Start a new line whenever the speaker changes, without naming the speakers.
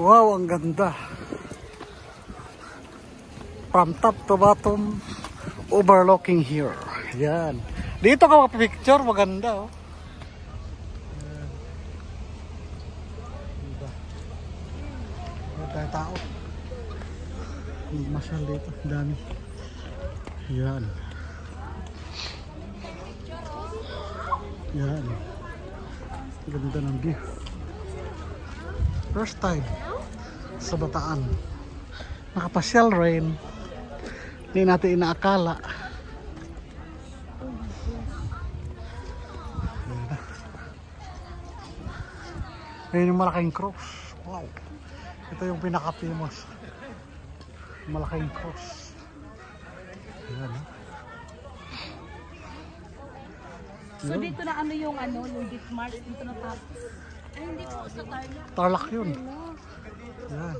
Wow, ang ganda. From top to bottom, overlooking here. Yan. Dito ka mapipicture, maganda oh. Tayo tao. Masyal dito, dami. Yan. Yan. Ganda ng view. First time sa Bataan. Nakapasyal rin. Hindi natin inaakala. Ayun yung malaking cross. Wow. Ito yung pinaka-famous. Malaking cross. Ayan.
So dito na ano yung gift mark dito na tapos. Ay hindi po sa Tarlac.
Tarlac yun. Ayan.